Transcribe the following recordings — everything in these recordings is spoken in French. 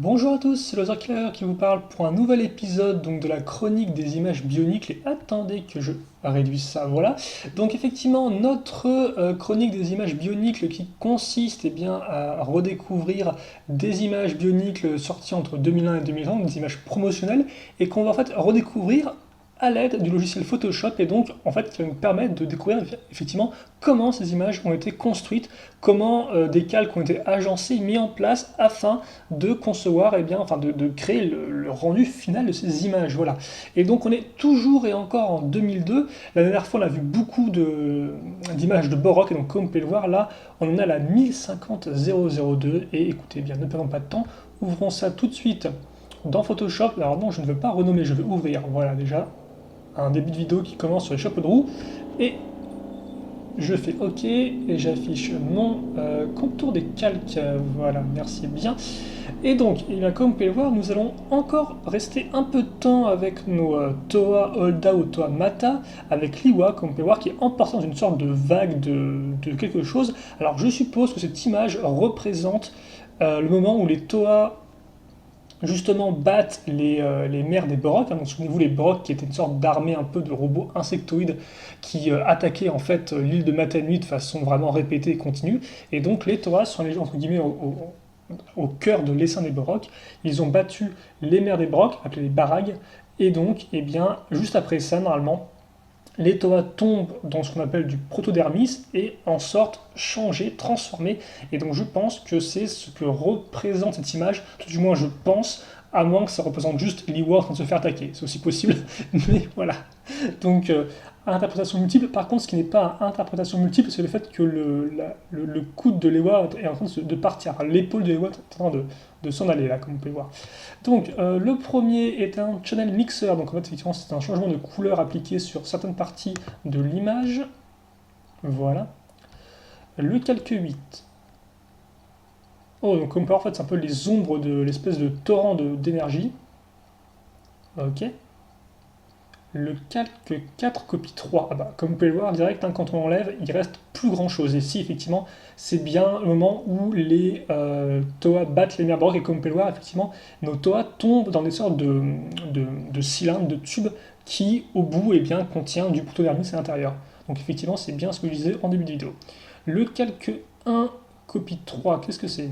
Bonjour à tous, c'est Lothar Killer qui vous parle pour un nouvel épisode donc de la chronique des images bioniques. Et attendez que je réduise ça, voilà. Donc effectivement, notre chronique des images bioniques qui consiste bien, à redécouvrir des images bioniques sorties entre 2001 et 2020, des images promotionnelles, et qu'on va en fait redécouvrir à l'aide du logiciel Photoshop, et donc en fait qui va nous permettre de découvrir effectivement comment ces images ont été construites, comment des calques ont été agencés, mis en place afin de concevoir, et bien, enfin de créer le rendu final de ces images. Voilà. Et donc on est toujours et encore en 2002. La dernière fois on a vu beaucoup d'images de Borok, et donc comme vous pouvez le voir là, on en a la 150002. Et écoutez bien, ne perdons pas de temps, ouvrons ça tout de suite dans Photoshop. Alors non, je ne veux pas renommer, je vais ouvrir. Voilà déjà un début de vidéo qui commence sur les chapeaux de roue. Et je fais OK et j'affiche mon contour des calques. Voilà, merci bien. Et donc, eh bien, comme vous pouvez le voir, nous allons encore rester un peu de temps avec nos Toa Holda ou Toa Mata, avec l'Iwa, comme vous pouvez voir, qui est emporté dans une sorte de vague de quelque chose. Alors, je suppose que cette image représente le moment où les Toa justement battent les mères des Borok. Hein. Donc souvenez-vous, les Borok qui étaient une sorte d'armée un peu de robots insectoïdes qui attaquaient en fait l'île de Matanui de façon vraiment répétée et continue. Et donc les Toas sont les entre guillemets au cœur de l'essaim des Borok. Ils ont battu les mères des Borok, appelées les Barag. Et donc, eh bien, juste après ça, normalement, les Toa tombent dans ce qu'on appelle du protodermis et en sortent changés, transformés. Et donc je pense que c'est ce que représente cette image, tout du moins je pense, à moins que ça représente juste l'Iwa en train de se faire attaquer. C'est aussi possible, mais voilà. Donc à interprétation multiple. Par contre, ce qui n'est pas à interprétation multiple, c'est le fait que le coude de l'Ewa est en train de partir. Enfin, l'épaule de l'Ewa est en train de s'en aller là, comme vous pouvez voir. Donc, le premier est un channel mixer, donc en fait, effectivement, c'est un changement de couleur appliqué sur certaines parties de l'image. Voilà. Le calque 8. Oh, donc comme on peut voir, en fait, c'est un peu les ombres de l'espèce de torrent d'énergie. Ok. Le calque 4 copie 3. Ah bah, comme vous pouvez le voir direct, hein, quand on enlève, il reste plus grand chose. Et si effectivement, c'est bien le moment où les Toa battent les mers baroques, et comme vous pouvez le voir, effectivement, nos Toa tombent dans des sortes de cylindres, de tubes, qui au bout, eh bien, contient du protodermis à l'intérieur. Donc effectivement, c'est bien ce que je disais en début de vidéo. Le calque 1 copie 3, qu'est-ce que c'est?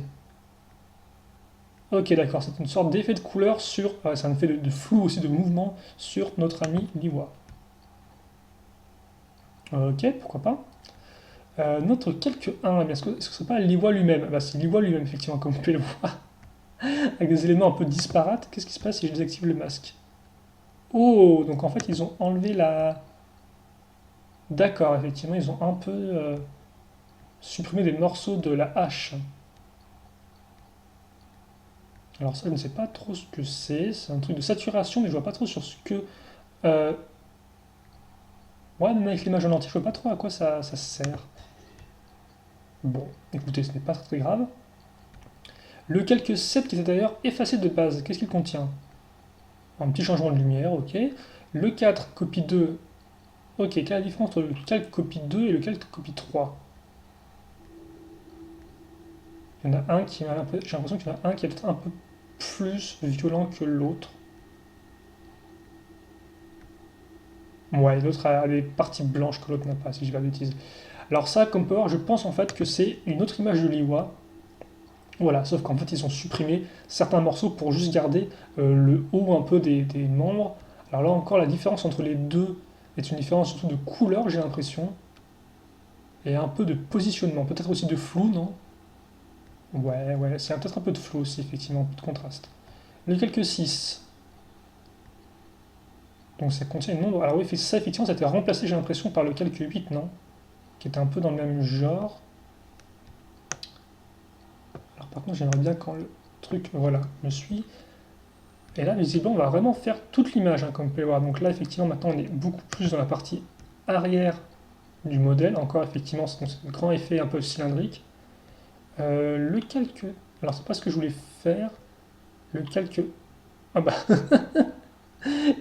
Ok, d'accord, c'est une sorte d'effet de couleur sur. C'est un effet de flou aussi, de mouvement sur notre ami Liwa. Ok, pourquoi pas. Notre calque 1, est-ce que ce serait pas Liwa lui-même? Bah, c'est Liwa lui-même, effectivement, comme vous pouvez le voir, avec des éléments un peu disparates. Qu'est-ce qui se passe si je désactive le masque? Oh, donc en fait, ils ont enlevé la. D'accord, effectivement, ils ont un peu supprimé des morceaux de la hache. Alors, ça, je ne sais pas trop ce que c'est. C'est un truc de saturation, mais je vois pas trop sur ce que. Euh, Ouais, même avec l'image en entier, je vois pas trop à quoi ça sert. Bon, écoutez, ce n'est pas très grave. Le calque 7 qui était d'ailleurs effacé de base, qu'est-ce qu'il contient? Un petit changement de lumière, ok. Le 4, copie 2. Ok, quelle est la différence entre le calque copie 2 et le calque copie 3? Il y en a un qui j'ai l'impression qu'il y en a un qui est peut-être un peu plus violent que l'autre. Ouais, l'autre a des parties blanches que l'autre n'a pas, si je dis pas de bêtises. Alors ça, comme peut voir, je pense en fait que c'est une autre image de l'Iwa. Voilà, sauf qu'en fait ils ont supprimé certains morceaux pour juste garder le haut un peu des membres. Alors là encore, la différence entre les deux est une différence surtout de couleur, j'ai l'impression, et un peu de positionnement, peut-être aussi de flou, non? Ouais, ouais, c'est peut-être un peu de flou aussi, effectivement, un peu de contraste. Les quelques 6, donc ça contient une nombre. Alors oui, ça effectivement, ça a été remplacé, j'ai l'impression, par le calque 8, non? Qui était un peu dans le même genre. Alors par contre, j'aimerais bien quand le truc, voilà, me suit. Et là, visiblement, on va vraiment faire toute l'image, hein, comme vous pouvez voir. Donc là, effectivement, maintenant, on est beaucoup plus dans la partie arrière du modèle. Encore, effectivement, c'est un grand effet un peu cylindrique. Le calque. Alors, c'est pas ce que je voulais faire. Le calque. Ah bah,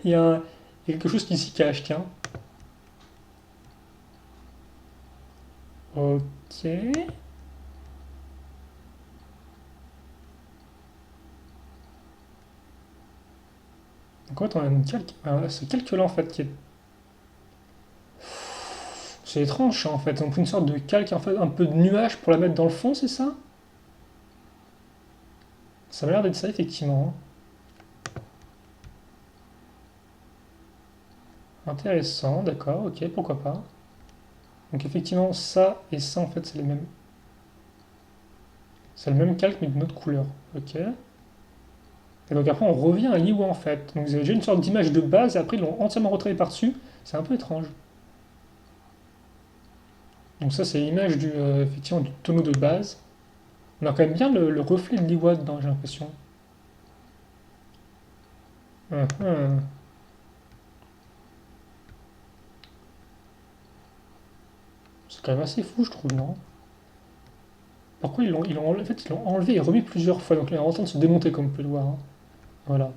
il y a, il y a quelque chose qui s'y cache, tiens. Ok. Donc en fait, on a une calque, ce calque-là en fait qui est... C'est étrange ça, en fait. On a pris une sorte de calque, en fait, un peu de nuage pour la mettre dans le fond, c'est ça? Ça m'a l'air d'être ça, effectivement, hein. Intéressant, d'accord, ok, pourquoi pas. Donc effectivement, ça et ça, en fait, c'est le même calque, mais d'une autre couleur. Ok. Et donc après, on revient à Liwa, en fait. Donc vous avez déjà une sorte d'image de base, et après, ils l'ont entièrement retravaillé par-dessus. C'est un peu étrange. Donc ça, c'est l'image effectivement, du tonneau de base. On a quand même bien le reflet de Liwa dedans, j'ai l'impression. Uhum. C'est quand même assez fou, je trouve, non? Pourquoi en fait, ils l'ont enlevé et remis plusieurs fois, donc là, il est en train de se démonter, comme vous pouvez le voir, hein. Voilà.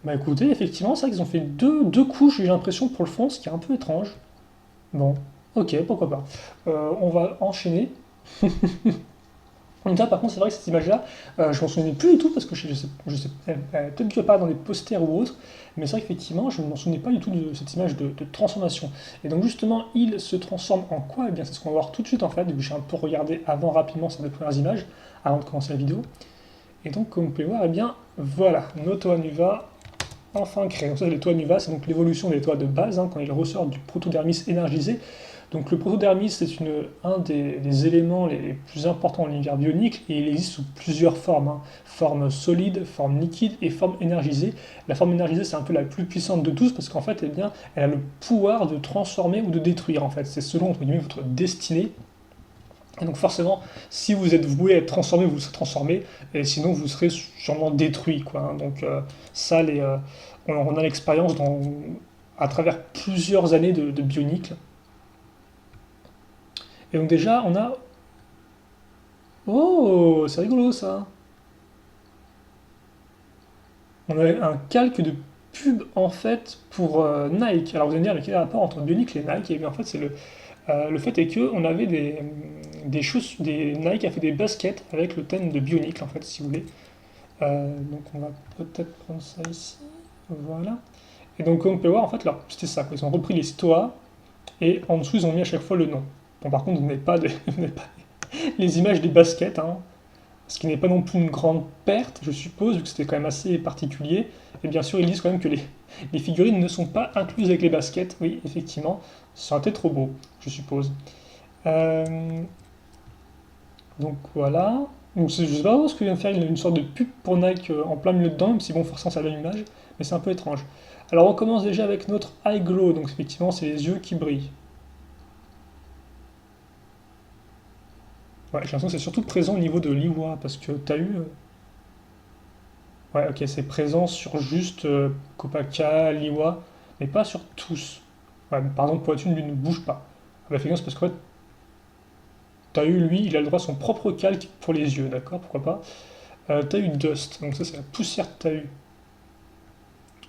Bah écoutez, effectivement, c'est vrai qu'ils ont fait deux couches, j'ai l'impression, pour le fond, ce qui est un peu étrange. Bon, ok, pourquoi pas. On va enchaîner. Donc là, par contre, c'est vrai que cette image-là, je m'en souvenais plus du tout parce que je sais peut-être que je parle dans des posters ou autres, mais c'est vrai qu'effectivement, je ne m'en souvenais pas du tout de cette image de transformation. Et donc justement, il se transforme en quoi? Eh bien, c'est ce qu'on va voir tout de suite en fait, vu que j'ai un peu regardé avant rapidement sur les premières images, avant de commencer la vidéo. Et donc, comme vous pouvez voir, eh bien, voilà, nos toits Nuva enfin créés. Donc ça, les toits Nuva, c'est donc l'évolution des toits de base, hein, quand ils ressortent du protodermis énergisé. Donc le protodermis, c'est un des éléments les plus importants de l'univers bionique et il existe sous plusieurs formes, hein. Forme solide, forme liquide et forme énergisée. La forme énergisée, c'est un peu la plus puissante de tous parce qu'en fait, eh bien, elle a le pouvoir de transformer ou de détruire. En fait, c'est selon entre guillemets, votre destinée. Et donc forcément, si vous êtes voué à être transformé, vous serez transformé, et sinon vous serez sûrement détruit, quoi, hein. Donc ça, on a l'expérience à travers plusieurs années de bionicle. Et donc déjà, on a... Oh, c'est rigolo ça. On a un calque de pub en fait pour Nike. Alors vous allez me dire, mais quel est le rapport entre Bionicle et Nike? Et bien en fait, le fait est que on avait des Nike a fait des baskets avec le thème de Bionicle en fait, si vous voulez. Donc on va peut-être prendre ça ici. Voilà. Et donc comme on peut voir, en fait, là, c'était ça, quoi. Ils ont repris les stoas et en dessous ils ont mis à chaque fois le nom. Bon, par contre, vous n'avez pas, vous n'avez pas les images des baskets, hein. Ce qui n'est pas non plus une grande perte, je suppose, vu que c'était quand même assez particulier. Et bien sûr, ils disent quand même que les figurines ne sont pas incluses avec les baskets. Oui, effectivement, ça aurait été trop beau, je suppose. Euh, donc voilà. Donc, je sais pas ce que vient de faire, il a une sorte de pub pour Nike en plein milieu dedans, même si bon, forcément, ça a l'image, mais c'est un peu étrange. Alors on commence déjà avec notre eye glow, donc effectivement, c'est les yeux qui brillent. Ouais, j'ai l'impression que c'est surtout présent au niveau de l'Iwa, parce que t'as eu. Ouais, ok, c'est présent sur juste Kopaka, Liwa, mais pas sur tous. Ouais, par exemple, Poitune, lui, ne bouge pas. Ah bah, fais gaffe, parce que ouais, t'as eu, lui, il a le droit à son propre calque pour les yeux, d'accord, pourquoi pas. T'as eu Dust, donc ça, c'est la poussière que t'as eu.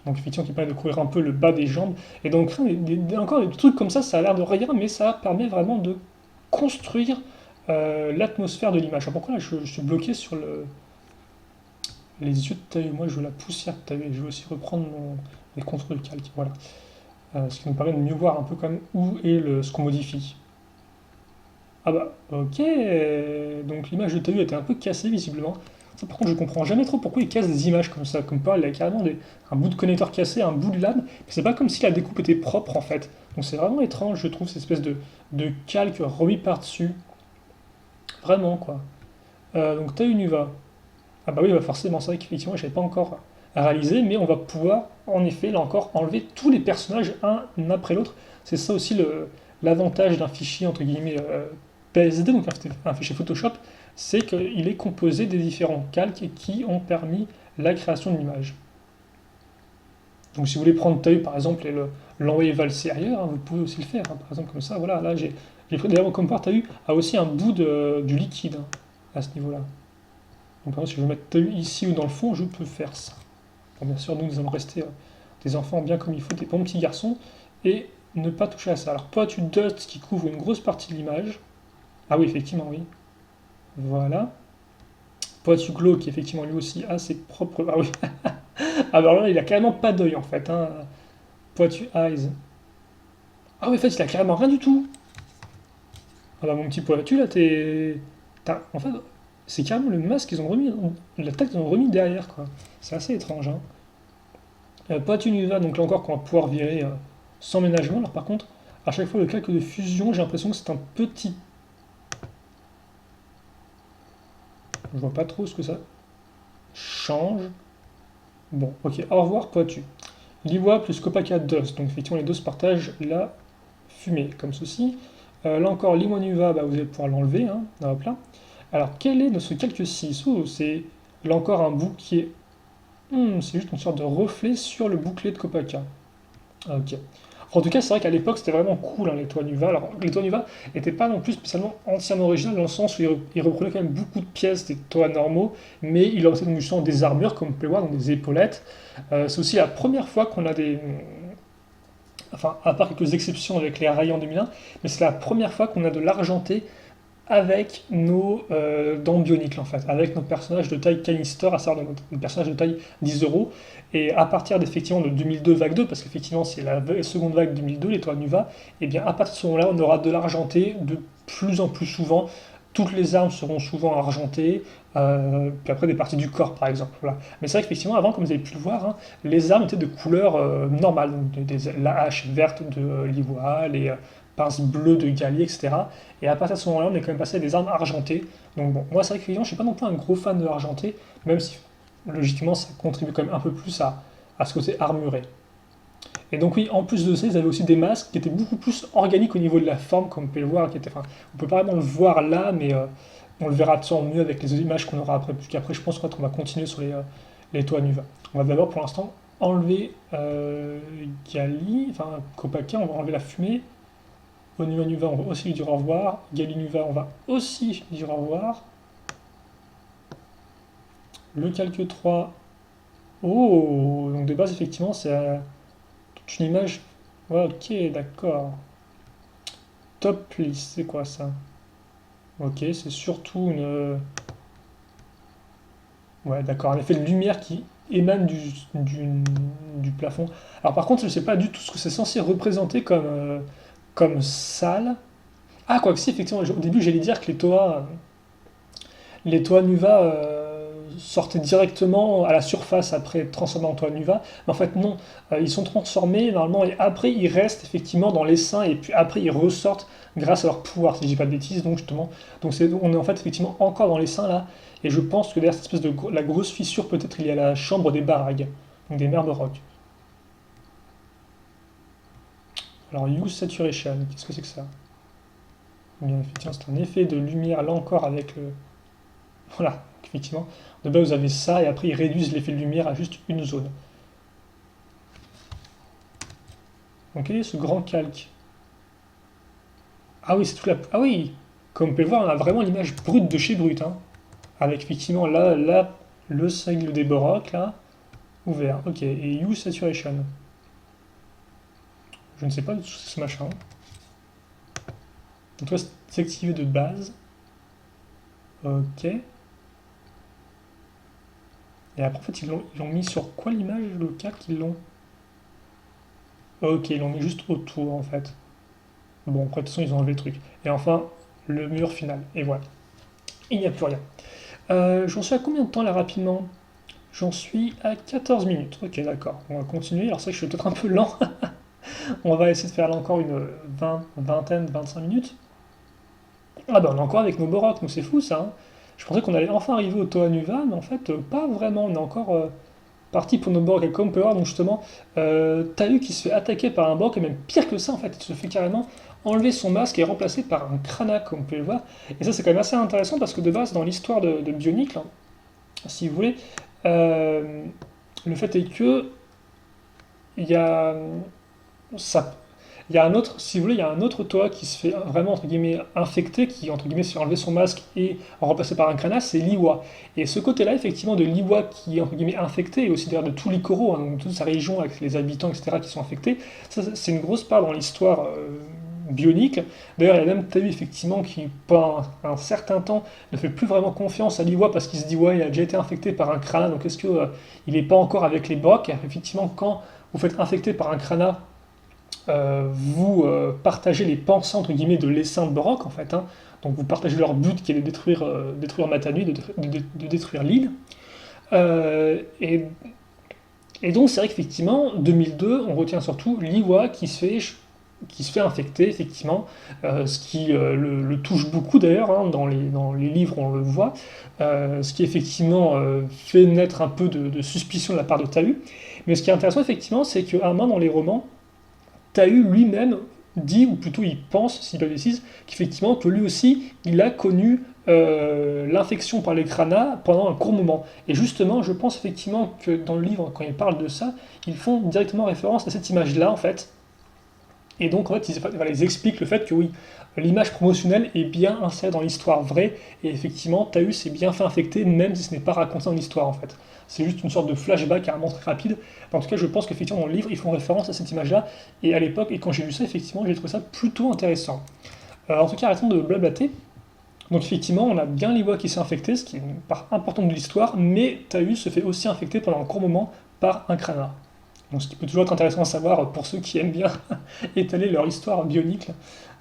Donc, effectivement, qui permet de couvrir un peu le bas des jambes. Et donc, encore des trucs comme ça a l'air de rien, mais ça permet vraiment de construire l'atmosphère de l'image. Alors, pourquoi là, je suis bloqué sur les yeux de Tahu? Moi, je veux la poussière de Tahu et je veux aussi reprendre les contrôles calques. Voilà. Ce qui nous permet de mieux voir un peu quand même où est ce qu'on modifie. Ah bah, ok. Donc l'image de Tahu a été un peu cassée visiblement. Ça, par contre, je comprends jamais trop pourquoi il casse des images comme ça. Comme par, il a carrément un bout de connecteur cassé, un bout de lame. Mais c'est pas comme si la découpe était propre en fait. Donc c'est vraiment étrange, je trouve, cette espèce de calque remis par-dessus. Vraiment, quoi. Donc Tahu Nuva. Ah bah oui, bah forcément, c'est vrai qu'effectivement, je n'avais pas encore réalisé, mais on va pouvoir, en effet, là encore, enlever tous les personnages un après l'autre. C'est ça aussi l'avantage d'un fichier, entre guillemets, PSD, donc un fichier Photoshop, c'est qu'il est composé des différents calques qui ont permis la création de l'image. Donc si vous voulez prendre Tahu, par exemple, et l'envoyer valser ailleurs, hein, vous pouvez aussi le faire, hein. Par exemple, comme ça, voilà, là, j'ai pris, d'ailleurs, comme par Tahu a aussi un bout du liquide, hein, à ce niveau-là. Donc par exemple, si je veux mettre Tahu ici ou dans le fond, je peux faire ça. Bon, bien sûr, nous allons rester des enfants bien comme il faut, des bons petits garçons, et ne pas toucher à ça. Alors, Poitu Dust qui couvre une grosse partie de l'image. Ah oui, effectivement, oui. Voilà. Poitu-Glo, qui effectivement lui aussi a ses propres... Ah oui, ah bah là, il a carrément pas d'œil en fait, hein. Poitu-Eyes. Ah oui, en fait, il a carrément rien du tout. Ah bah mon petit Poitu, là, En fait, c'est carrément le masque qu'ils ont remis, la tête qu'ils ont remis derrière, quoi. C'est assez étrange, hein. Poitu Nuva, donc là encore, qu'on va pouvoir virer sans ménagement. Alors par contre, à chaque fois, le calque de fusion, j'ai l'impression que c'est un petit... Je vois pas trop ce que ça change. Bon, ok, au revoir Poitu. Liwa plus Kopaka Dust, donc effectivement les deux se partagent la fumée, comme ceci. Là encore, Limonuva, bah, vous allez pouvoir l'enlever, hein, hop là. Alors, quel est ce calque 6? Oh, c'est là encore un bouclier. C'est juste une sorte de reflet sur le bouclier de Kopaka. Ok. En tout cas, c'est vrai qu'à l'époque, c'était vraiment cool, hein, les toits Nuva. Alors, les toits Nuva n'étaient pas non plus spécialement entièrement originaux, dans le sens où ils reprenaient quand même beaucoup de pièces des toits normaux, mais ils leur mettaient donc justement des armures, comme vous pouvez voir, donc des épaulettes. C'est aussi la première fois qu'on a des... Enfin, à part quelques exceptions avec les rails en 2001, mais c'est la première fois qu'on a de l'argenté avec nos dents bioniques en fait, avec notre personnage de taille canister, à savoir notre personnage de taille 10 euros. Et à partir d'effectivement de 2002 vague 2, parce qu'effectivement c'est la seconde vague 2002, l'étoile Nuva, et bien à partir de ce moment-là, on aura de l'argenté de plus en plus souvent. Toutes les armes seront souvent argentées, puis après des parties du corps par exemple. Voilà. Mais c'est vrai qu'effectivement avant, comme vous avez pu le voir, hein, les armes étaient de couleur normale, donc la hache verte de l'ivoire, les pinces bleues de Gallier, etc. Et à partir de ce moment-là, on est quand même passé à des armes argentées. Donc bon, moi c'est vrai que je ne suis pas non plus un gros fan de l'argenté, même si logiquement ça contribue quand même un peu plus à ce côté armuré. Et donc oui, en plus de ça, ils avaient aussi des masques qui étaient beaucoup plus organiques au niveau de la forme, comme vous pouvez le voir, enfin, on peut pas vraiment le voir là, mais on le verra de mieux avec les images qu'on aura après, puisqu'après je pense qu'on va continuer sur les toits Nuva. On va d'abord pour l'instant enlever Gali, enfin Kopaka, on va enlever la fumée. Onuva Nuva, on va aussi lui dire au revoir. Gali Nuva, on va aussi lui dire au revoir. Le calque 3. Oh, donc de base, effectivement, c'est toute une image. Ouais, ok, d'accord. Top list, c'est quoi ça? Ok, c'est surtout une. Ouais, d'accord, un effet de lumière qui émane du plafond. Alors par contre, je ne sais pas du tout ce que c'est censé représenter comme salle. Ah, quoi que si, effectivement, au début, j'allais dire que les toits Nuva sortaient directement à la surface après être transformés en toits Nuva. Mais en fait, non. Ils sont transformés normalement et après, ils restent effectivement dans l'essaim et puis après, ils ressortent grâce à leur pouvoir, si je dis pas de bêtises. Donc, justement, on est en fait effectivement encore dans l'essaim là. Et je pense que derrière cette espèce de la grosse fissure, peut-être il y a la chambre des barags, donc des mers rock. Alors, Use Saturation, qu'est-ce que c'est que ça? Eh bien, effectivement, c'est un effet de lumière là encore avec le. Voilà, effectivement. De base, vous avez ça, et après, ils réduisent l'effet de lumière à juste une zone. Donc, quel est ce grand calque? Ah oui, c'est tout la... Ah oui! Comme vous pouvez le voir, on a vraiment l'image brute de chez Brut, hein. Avec effectivement là, le seigle des Borok, là, ouvert. Ok, et Use Saturation. Je ne sais pas du tout ce machin. Donc, toi, c'est activé de base. Ok. Et après, en fait, ils l'ont mis sur quoi l'image, le calque, ils l'ont. Ok, ils l'ont mis juste autour, en fait. Bon, après, de toute façon, ils ont enlevé le truc. Et enfin, le mur final. Et voilà. Il n'y a plus rien. J'en suis à combien de temps, là, rapidement? J'en suis à 14 minutes. Ok, d'accord. On va continuer. Alors, c'est vrai que je suis peut-être un peu lent. On va essayer de faire là encore une vingtaine, 25 minutes. Ah bah, on est encore avec nos Borok, donc c'est fou, ça, hein. Je pensais qu'on allait enfin arriver au Toa Nuva, mais en fait, pas vraiment. On est encore parti pour nos Borg et comme on peut voir, donc justement, Tahu qui se fait attaquer par un Borg, et même pire que ça en fait, il se fait carrément enlever son masque et remplacé par un Krana, comme vous pouvez le voir. Et ça c'est quand même assez intéressant parce que de base, dans l'histoire de Bionicle, hein, si vous voulez, euh, le fait est que il y a ça, il y a un autre, si vous voulez, il y a un autre Toa qui se fait vraiment entre guillemets infecté, qui entre guillemets se fait enlever son masque et remplacé par un Krana, c'est Liwa. Et ce côté-là, effectivement, de Liwa qui est entre guillemets infecté, et aussi d'ailleurs de tout l'Ikoro, hein, donc toute sa région avec les habitants, etc., qui sont infectés, ça, c'est une grosse part dans l'histoire bionique. D'ailleurs, il y a même Tahu effectivement qui, pendant un certain temps, ne fait plus vraiment confiance à Liyue parce qu'il se dit ouais, il a déjà été infecté par un Krana, donc est-ce que il n'est pas encore avec les Brock? Et effectivement, quand vous faites infecter par un Krana, vous partagez les pensées entre guillemets de l'essaim de Brock en fait, hein. Donc vous partagez leur but qui est de détruire Matanui, de détruire l'île. Et donc c'est vrai qu'effectivement, 2002, on retient surtout Liyue qui se fait infecter, effectivement, ce qui le touche beaucoup d'ailleurs, hein, dans les livres on le voit, ce qui effectivement fait naître un peu de suspicion de la part de Tahu. Mais ce qui est intéressant effectivement, c'est qu'à un moment dans les romans, Tahu lui-même dit, ou plutôt il pense, s'il le décide, qu'effectivement que lui aussi, il a connu l'infection par les Krana pendant un court moment. Et justement, je pense effectivement que dans le livre, quand ils parlent de ça, ils font directement référence à cette image-là, en fait. Et donc, en fait, ils expliquent le fait que oui, l'image promotionnelle est bien insérée dans l'histoire vraie, et effectivement, Tahu s'est bien fait infecter, même si ce n'est pas raconté dans l'histoire, en fait. C'est juste une sorte de flashback carrément très rapide. En tout cas, je pense qu'effectivement, dans le livre, ils font référence à cette image-là, et à l'époque, et quand j'ai lu ça, effectivement, j'ai trouvé ça plutôt intéressant. En tout cas, arrêtons de blablater. Donc effectivement, on a bien Liyue qui s'est infecté, ce qui est une part importante de l'histoire, mais Tahu se fait aussi infecter pendant un court moment par un Krana. Donc ce qui peut toujours être intéressant à savoir pour ceux qui aiment bien étaler leur histoire bionique,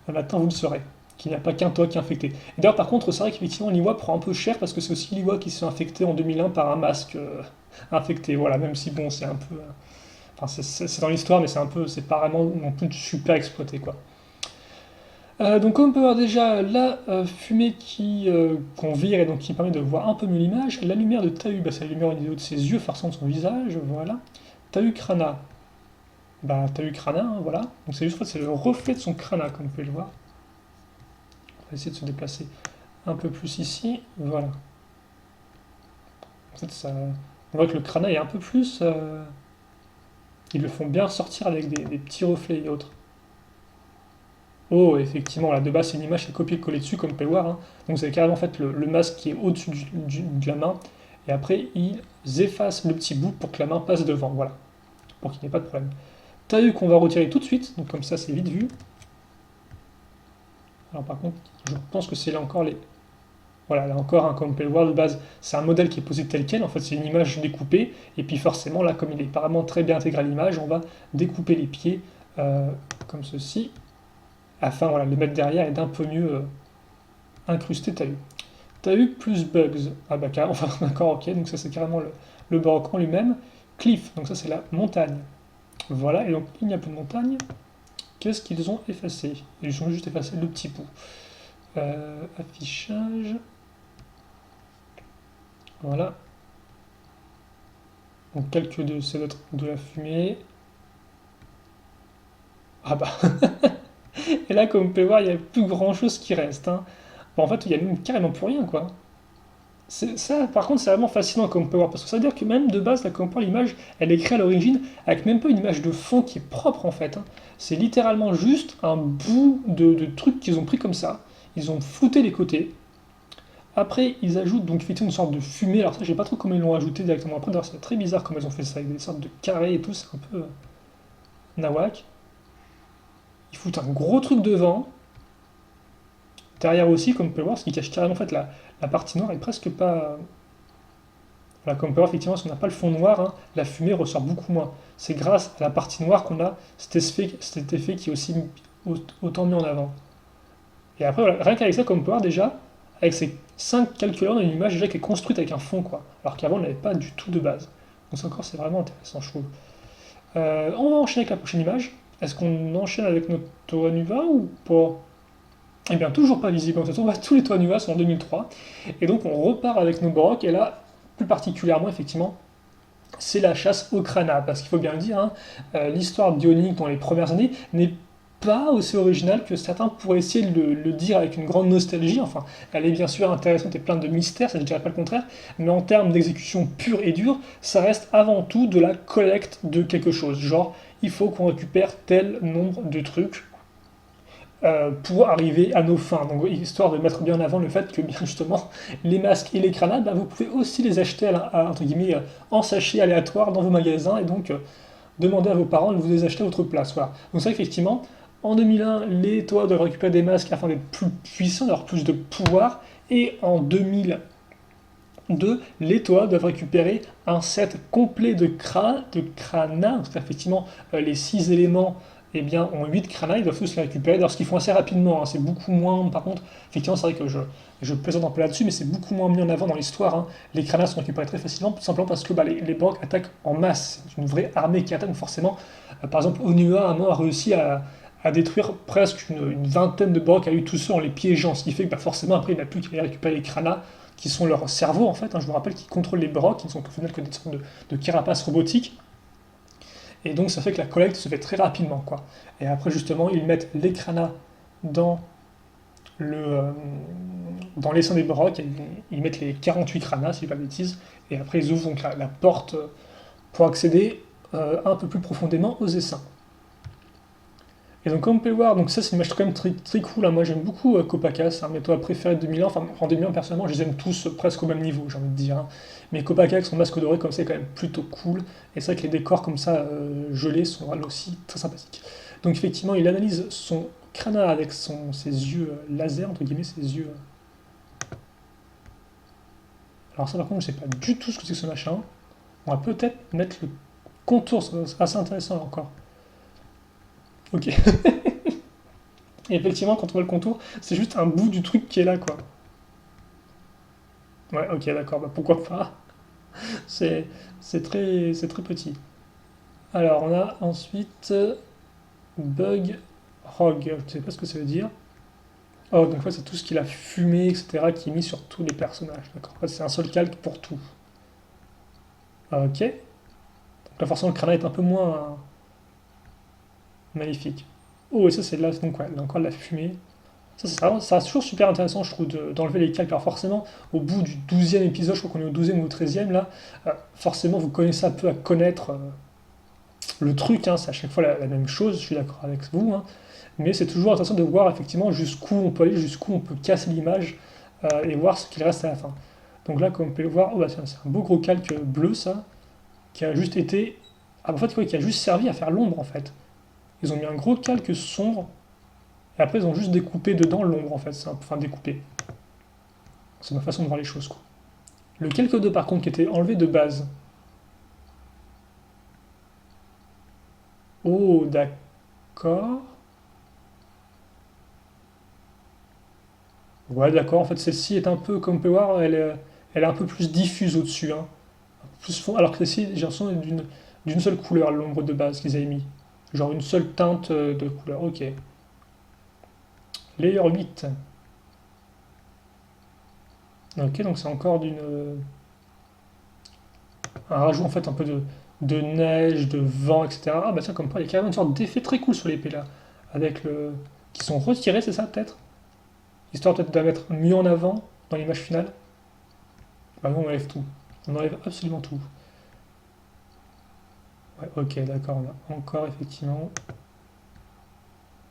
maintenant vous le saurez, qu'il n'y a pas qu'un Toa qui est infecté. Et d'ailleurs par contre, c'est vrai qu'effectivement Liyue prend un peu cher parce que c'est aussi Liyue qui s'est infecté en 2001 par un masque infecté, voilà, même si bon, c'est un peu... Enfin, c'est dans l'histoire, mais c'est pas vraiment non plus super exploité, quoi. Donc on peut voir déjà la fumée qu'on vire et donc qui permet de voir un peu mieux l'image. La lumière de Tahu, bah, c'est la lumière au niveau de ses yeux, forçant de son visage, voilà. Tahu Krana, bah Tahu Krana, hein, voilà. Donc c'est juste c'est le reflet de son Krana, comme vous pouvez le voir. On va essayer de se déplacer un peu plus ici, voilà. En fait, on voit que le Krana est un peu plus... Ils le font bien sortir avec des petits reflets et autres. Oh, effectivement, là de base c'est une image qui est copiée-collée dessus, comme vous pouvez le voir, hein. Donc vous avez carrément en fait le masque qui est au-dessus de la main, et après ils effacent le petit bout pour que la main passe devant, voilà, pour qu'il n'y ait pas de problème. Tahu qu'on va retirer tout de suite, donc comme ça c'est vite vu. Alors par contre, je pense que c'est là encore les... Voilà, là encore, hein, comme vous pouvez le voir, de base, c'est un modèle qui est posé tel quel, en fait c'est une image découpée, et puis forcément là, comme il est apparemment très bien intégré à l'image, on va découper les pieds, comme ceci, afin voilà, de le mettre derrière et d'un peu mieux incruster Tahu. Tahu plus Bugs, ah bah enfin d'accord, ok, donc ça c'est carrément le Borokan lui-même. Cliff, donc ça c'est la montagne. Voilà, et donc il n'y a plus de montagne. Qu'est-ce qu'ils ont effacé? Ils ont juste effacé le petit bout. Affichage. Voilà. Donc quelques de ces lettres de la fumée. Ah bah et là, comme vous pouvez voir, il n'y a plus grand chose qui reste, hein. Bon, en fait, il n'y a même carrément plus rien, quoi. Ça, par contre, c'est vraiment fascinant comme on peut voir, parce que ça veut dire que même de base, là, quand on parle l'image, elle est créée à l'origine avec même pas une image de fond qui est propre, en fait, hein. C'est littéralement juste un bout de truc qu'ils ont pris comme ça. Ils ont flouté les côtés. Après, ils ajoutent donc effectivement une sorte de fumée. Alors ça, je sais pas trop comment ils l'ont ajouté directement après. D'ailleurs, c'est très bizarre comment ils ont fait ça, avec des sortes de carrés et tout. C'est un peu nawak. Ils foutent un gros truc devant. Derrière aussi, comme vous pouvez le voir, ce qui cache carrément en fait la partie noire est presque pas. Voilà, comme on peut voir, effectivement, si on n'a pas le fond noir, hein, la fumée ressort beaucoup moins. C'est grâce à la partie noire qu'on a cet effet qui est aussi autant mis en avant. Et après, voilà, rien qu'avec ça, comme on peut voir déjà, avec ces 5 calculeurs, on a une image déjà qui est construite avec un fond, quoi. Alors qu'avant, on n'avait pas du tout de base. Donc ça encore, c'est vraiment intéressant, je trouve. On va enchaîner avec la prochaine image. Est-ce qu'on enchaîne avec notre Toa Nuva ou pas? Eh bien, toujours pas visible. De toute façon, tous les Toa Nuva sont en 2003. Et donc, on repart avec nos Borok. Et là, plus particulièrement, effectivement, c'est la chasse au Krana. Parce qu'il faut bien le dire, hein, l'histoire bionique dans les premières années n'est pas aussi originale que certains pourraient essayer de le dire avec une grande nostalgie. Enfin, elle est bien sûr intéressante et pleine de mystères, ça ne dirait pas le contraire. Mais en termes d'exécution pure et dure, ça reste avant tout de la collecte de quelque chose. Genre, il faut qu'on récupère tel nombre de trucs pour arriver à nos fins. Donc, histoire de mettre bien en avant le fait que, bien justement, les masques et les grenades, bah, vous pouvez aussi les acheter entre guillemets, en sachet aléatoire dans vos magasins et donc demander à vos parents de vous les acheter à votre place. Voilà. Donc, c'est vrai qu'effectivement, En 2001, les Toa doivent récupérer des masques afin d'être plus puissants, d'avoir plus de pouvoir. Et en 2002, les Toa doivent récupérer un set complet de Krana. Parce qu'effectivement, les 6 éléments eh bien, ont 8 Krana, ils doivent tous les récupérer. Alors, ce qu'ils font assez rapidement, hein, c'est beaucoup moins. Par contre, effectivement, c'est vrai que je plaisante un peu là-dessus, mais c'est beaucoup moins mis en avant dans l'histoire, hein. Les Kranas sont récupérés très facilement, tout simplement parce que bah, les Borg attaquent en masse. C'est une vraie armée qui attaque, donc forcément. Par exemple, Onua, à un moment, a réussi à détruire presque une vingtaine de Borg à lui tout seul en les piégeant, ce qui fait que bah, forcément, après, il n'a plus qu'à aller récupérer les Kranas, qui sont leur cerveau, en fait, hein. Je vous rappelle qu'ils contrôlent les Borg, qui ne sont au final que des sortes de carapaces robotiques. Et donc, ça fait que la collecte se fait très rapidement, quoi. Et après, justement, ils mettent les Kranas dans le, euh, dans les seins des Borg, et ils mettent les 48 Kranas, si je dis pas de bêtises, et après, ils ouvrent donc la porte pour accéder un peu plus profondément aux essaims. Et donc comme on peut le voir, donc ça c'est une image quand même très, très cool, hein. Moi j'aime beaucoup Copacabana, c'est un de mes toits préférés de 2001, enfin en 2001 personnellement je les aime tous presque au même niveau, j'ai envie de dire, hein. Mais Copacabana avec son masque doré comme ça c'est quand même plutôt cool, et c'est vrai que les décors comme ça gelés sont là aussi très sympathiques. Donc effectivement il analyse son crâne avec ses yeux laser, entre guillemets ses yeux. Alors ça par contre je sais pas du tout ce que c'est que ce machin, on va peut-être mettre le contour, ça sera assez intéressant là, encore. Ok. Et effectivement, quand on voit le contour, c'est juste un bout du truc qui est là, quoi. Ouais, ok, d'accord, bah pourquoi pas. C'est c'est très petit. Alors, on a ensuite Bug Hog. Je ne sais pas ce que ça veut dire. Oh, donc en fait, c'est tout ce qu'il a fumé, etc., qui est mis sur tous les personnages. D'accord. En fait, c'est un seul calque pour tout. Ok. Donc là, forcément, le crâne est un peu moins magnifique. Oh, et ça, c'est là, donc ouais, il y a encore de la fumée. Ça, c'est toujours super intéressant, je trouve, d'enlever les calques. Alors forcément, au bout du 12e épisode, je crois qu'on est au 12e ou au 13e, là, forcément, vous connaissez un peu à connaître le truc, hein, c'est à chaque fois la même chose, je suis d'accord avec vous, hein, mais c'est toujours intéressant de voir effectivement jusqu'où on peut aller, jusqu'où on peut casser l'image et voir ce qu'il reste à la fin. Donc là, comme on peut le voir, oh, bah, c'est un beau gros calque bleu, ça, qui a juste été... Ah, en fait, quoi, qui a juste servi à faire l'ombre, en fait. Ils ont mis un gros calque sombre, et après, ils ont juste découpé dedans l'ombre, en fait. Enfin, découpé. C'est ma façon de voir les choses, quoi. Le calque 2, par contre, qui était enlevé de base. Oh, d'accord. Ouais, d'accord. En fait, celle-ci est un peu, comme on peut voir, elle est un peu plus diffuse au-dessus, hein. Plus fond, alors que celle-ci, j'ai l'impression d'une seule couleur, l'ombre de base qu'ils avaient mis. Genre une seule teinte de couleur. Ok. Layer 8. Ok, donc c'est encore un rajout en fait un peu de neige, de vent, etc. Ah bah tiens, comme quoi, il y a carrément une sorte d'effet très cool sur l'épée là. Avec le. Qui sont retirés, c'est ça peut-être? Histoire peut-être de la mettre mieux en avant dans l'image finale. Bah non, on enlève tout. On enlève absolument tout. Ouais, ok, d'accord, on a encore effectivement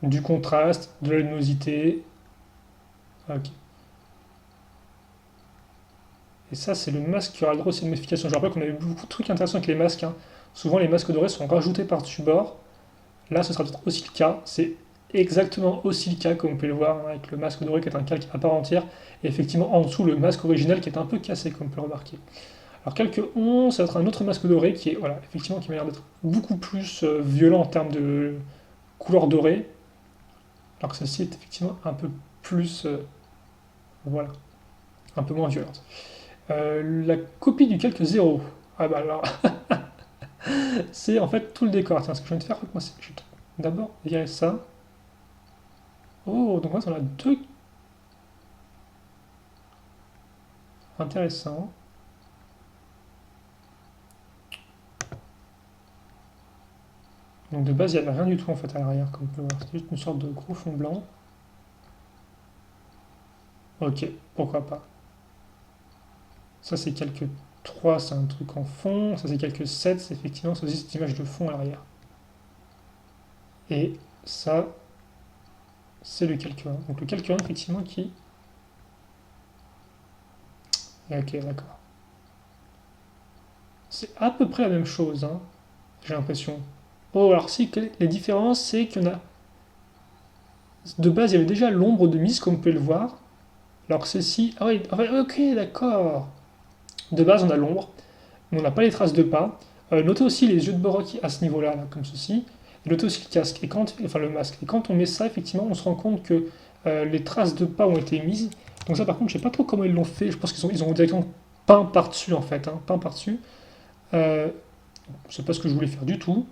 du contraste, de la luminosité. Ok. Et ça, c'est le masque qui aura le droit aussi de modification. Je rappelle qu'on a eu beaucoup de trucs intéressants avec les masques, hein. Souvent, les masques dorés sont rajoutés par-dessus bord. Là, ce sera peut-être aussi le cas. C'est exactement aussi le cas, comme vous pouvez le voir, hein, avec le masque doré qui est un calque à part entière. Et effectivement, en dessous, le masque original qui est un peu cassé, comme vous pouvez le remarquer. Alors, calque 11, ça va être un autre masque doré qui est, voilà, effectivement, qui m'a l'air d'être beaucoup plus violent en termes de couleur dorée. Alors que celle-ci est effectivement un peu plus, voilà, un peu moins violente. La copie du calque 0. Ah bah alors, c'est en fait tout le décor. Tiens, ce que je viens de faire, moi, c'est que je vais d'abord virer ça. Oh, donc là, on a deux. Intéressant. Donc de base, il n'y avait rien du tout en fait à l'arrière, comme on peut voir. C'était juste une sorte de gros fond blanc. Ok, pourquoi pas. Ça, c'est quelques 3, c'est un truc en fond. Ça, c'est quelques 7, c'est effectivement c'est aussi cette image de fond à l'arrière. Et ça, c'est le calque 1. Donc le calque 1, effectivement, qui. Ok, d'accord. C'est à peu près la même chose, hein, j'ai l'impression. Oh, alors si, les différences, c'est qu'il y en a. De base, il y avait déjà l'ombre de mise, comme vous pouvez le voir. Alors que ceci... Ah oui, ok, d'accord. De base, on a l'ombre, mais on n'a pas les traces de pas. Notez aussi les yeux de Borok à ce niveau-là, là, comme ceci. Et notez aussi le casque, enfin le masque. Et quand on met ça, effectivement, on se rend compte que les traces de pas ont été mises. Donc ça, par contre, je sais pas trop comment ils l'ont fait. Je pense qu'ils ont directement peint par-dessus, en fait. Peint par-dessus. C'est pas ce que je voulais faire du tout.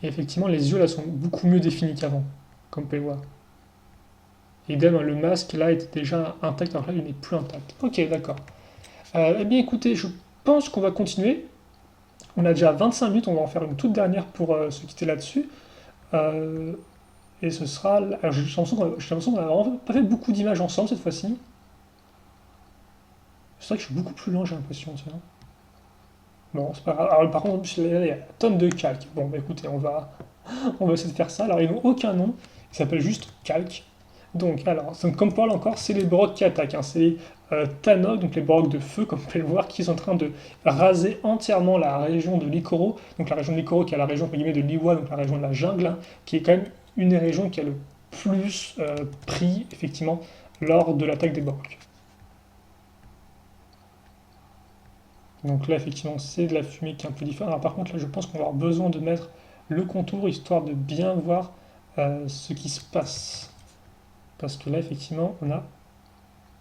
Et effectivement, les yeux, là, sont beaucoup mieux définis qu'avant, comme vous pouvez le voir. Et idem, le masque, là, était déjà intact, alors là, il n'est plus intact. Ok, d'accord. Eh bien, écoutez, je pense qu'on va continuer. On a déjà 25 minutes, on va en faire une toute dernière pour se quitter là-dessus. Euh, et ce sera... Alors, j'ai l'impression qu'on a vraiment pas fait beaucoup d'images ensemble cette fois-ci. C'est vrai que je suis beaucoup plus lent, j'ai l'impression, tiens. Bon, c'est pas grave. Alors, par contre, en plus, là, il y a tonnes de calques. Bon, bah écoutez, on va essayer de faire ça. Alors, ils n'ont aucun nom. Ils s'appellent juste calque. Donc, comme parle encore, c'est les Brocs qui attaquent. C'est les Tanok, donc les Brocs de feu, comme vous pouvez le voir, qui sont en train de raser entièrement la région de l'Ikoro. Donc la région de l'Ikoro qui est la région entre guillemets, de l'Iwa, donc la région de la jungle, qui est quand même une des régions qui a le plus pris, effectivement, lors de l'attaque des Brocs. Donc là, effectivement, c'est de la fumée qui est un peu différente. Alors par contre, là, je pense qu'on va avoir besoin de mettre le contour, histoire de bien voir ce qui se passe. Parce que là, effectivement, on a...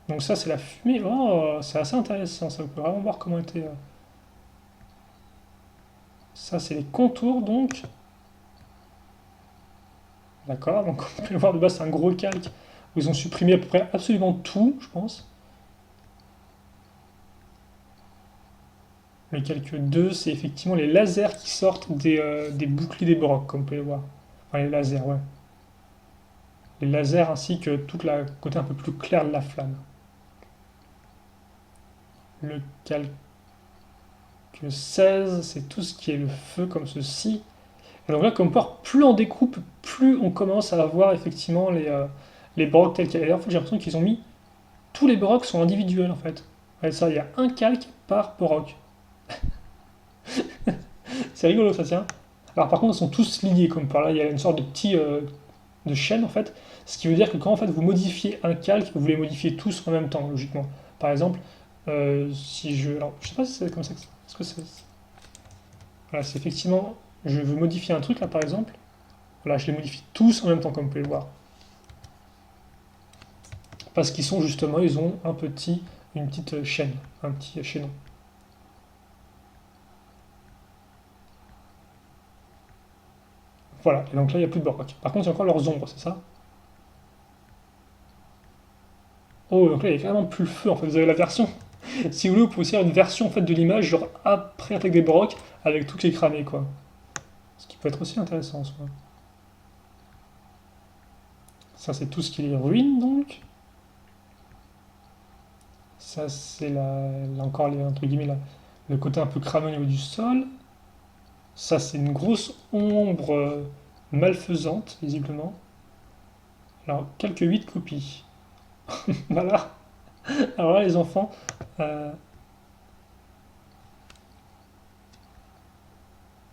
Donc ça, c'est la fumée. Oh, c'est assez intéressant. Ça, vous pouvez vraiment voir comment était... Ça, c'est les contours, donc. D'accord, donc on peut le voir de base, c'est un gros calque où ils ont supprimé à peu près absolument tout, je pense. Le calque 2, c'est effectivement les lasers qui sortent des boucliers des Brocs, comme vous pouvez le voir. Enfin, les lasers, ouais. Les lasers ainsi que tout le côté un peu plus clair de la flamme. Le calque 16, c'est tout ce qui est le feu, comme ceci. Et donc là, comme part, plus on découpe, plus on commence à avoir effectivement les brocs tels quels. Et en fait, j'ai l'impression qu'ils ont mis... Tous les brocs sont individuels, en fait. Ouais, ça, il y a un calque par broc. C'est rigolo, ça, tiens. Alors par contre, ils sont tous liés, comme par là, il y a une sorte de petit... de chaîne, en fait. Ce qui veut dire que quand, en fait, vous modifiez un calque, vous les modifiez tous en même temps, logiquement. Par exemple, si je... Alors, je sais pas si c'est comme ça que c'est... Est-ce que c'est... Voilà, c'est effectivement... Je veux modifier un truc, là, par exemple. Voilà, je les modifie tous en même temps, comme vous pouvez le voir. Parce qu'ils sont justement, ils ont une petite chaîne, un petit chaînon. Voilà, et donc là, il n'y a plus de Borok. Par contre, il y a encore leurs ombres, c'est ça? Oh, donc là, il n'y a carrément plus le feu, en fait. Vous avez la version. Si vous voulez, vous pouvez aussi avoir une version en fait, de l'image, genre après attaque des Borok, avec tout qui est cramé, quoi. Ce qui peut être aussi intéressant, en soi. Ça, c'est tout ce qui est ruines, donc. Ça, c'est là encore, entre guillemets, le côté un peu cramé au niveau du sol. Ça, c'est une grosse ombre malfaisante, visiblement. Alors, quelques 8 copies. Voilà. Alors là, les enfants. euh,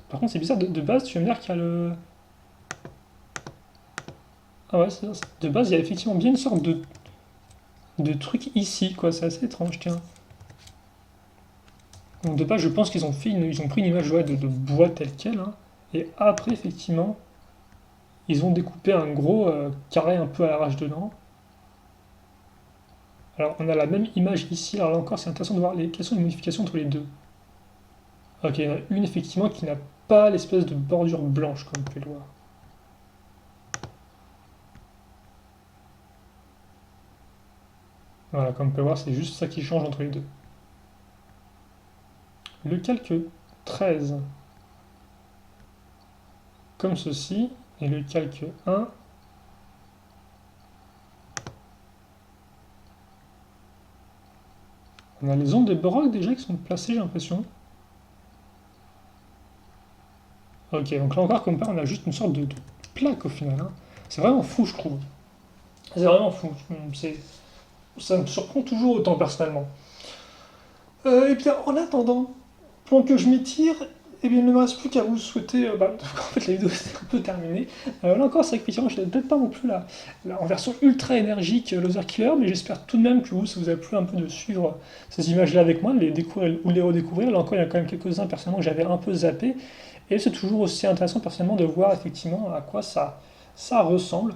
Par contre, c'est bizarre, de base, tu vas me dire qu'il y a le. Ah ouais, c'est ça. De base, il y a effectivement bien une sorte de truc ici, quoi. C'est assez étrange, tiens. Donc, de base, je pense qu'ils ont ils ont pris une image ouais, de bois tel quel, hein. Et après, effectivement, ils ont découpé un gros carré un peu à l'arrache dedans. Alors, on a la même image ici. Alors là encore, c'est intéressant de voir quelles sont les modifications entre les deux. Ok, il y en a une effectivement qui n'a pas l'espèce de bordure blanche, comme vous pouvez le voir. Voilà, comme vous pouvez voir, c'est juste ça qui change entre les deux. Le calque 13, comme ceci, et le calque 1, on a les ondes des Borok déjà qui sont placées, j'ai l'impression. Ok, donc là encore, comme par, on a juste une sorte de plaque au final, hein. C'est vraiment fou, je trouve. C'est vraiment fou. Ça me surprend toujours autant personnellement. Et bien, en attendant, pendant que je m'étire, Et bien, il ne me reste plus qu'à vous souhaiter. En fait, la vidéo c'est un peu terminée. Là encore, c'est vrai que je n'ai peut-être pas non plus en version ultra énergique Loser Killer, mais j'espère tout de même que ça vous a plu un peu de suivre ces images-là avec moi, de les découvrir ou de les redécouvrir. Là encore, il y a quand même quelques-uns personnellement que j'avais un peu zappé. Et c'est toujours aussi intéressant personnellement de voir effectivement à quoi ça ressemble.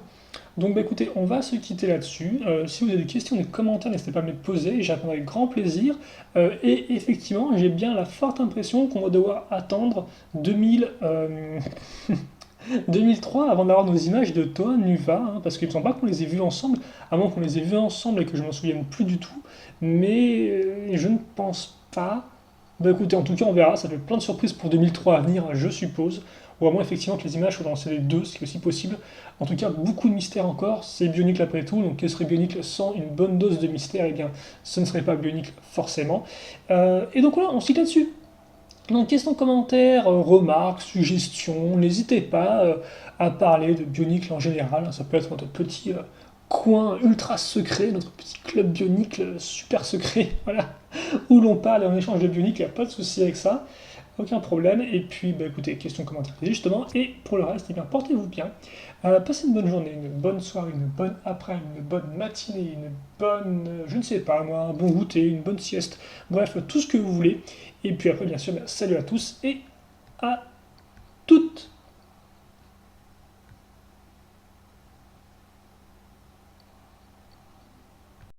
Donc bah écoutez, on va se quitter là-dessus. Si vous avez des questions, des commentaires, n'hésitez pas à me les poser, j'y répondrai avec grand plaisir. Et effectivement, j'ai bien la forte impression qu'on va devoir attendre 2003 avant d'avoir nos images de Toa Nuva, hein, parce qu'il ne me semble pas qu'on les ait vues ensemble, à moins qu'on les ait vues ensemble et que je m'en souvienne plus du tout. Mais je ne pense pas. Bah écoutez, en tout cas, on verra, ça fait plein de surprises pour 2003 à venir, je suppose. Ou à moins effectivement que les images soient dans CD2, ce qui est aussi possible. En tout cas, beaucoup de mystères encore, c'est Bionicle après tout, donc que serait Bionicle sans une bonne dose de mystère? Eh bien, ce ne serait pas Bionicle forcément. Et donc voilà, on se quitte là-dessus. Donc, questions, commentaires, remarques, suggestions, n'hésitez pas à parler de Bionicle en général. Ça peut être notre petit coin ultra secret, notre petit club Bionicle super secret, voilà, où l'on parle et on échange de Bionicle, il n'y a pas de souci avec ça, aucun problème. Et puis, bah, écoutez, questions, commentaires, justement. Et pour le reste, eh bien, portez-vous bien. Passez une bonne journée, une bonne soirée, une bonne après-midi, une bonne matinée, une bonne, je ne sais pas moi, un bon goûter, une bonne sieste, bref, tout ce que vous voulez. Et puis après, bien sûr, salut à tous et à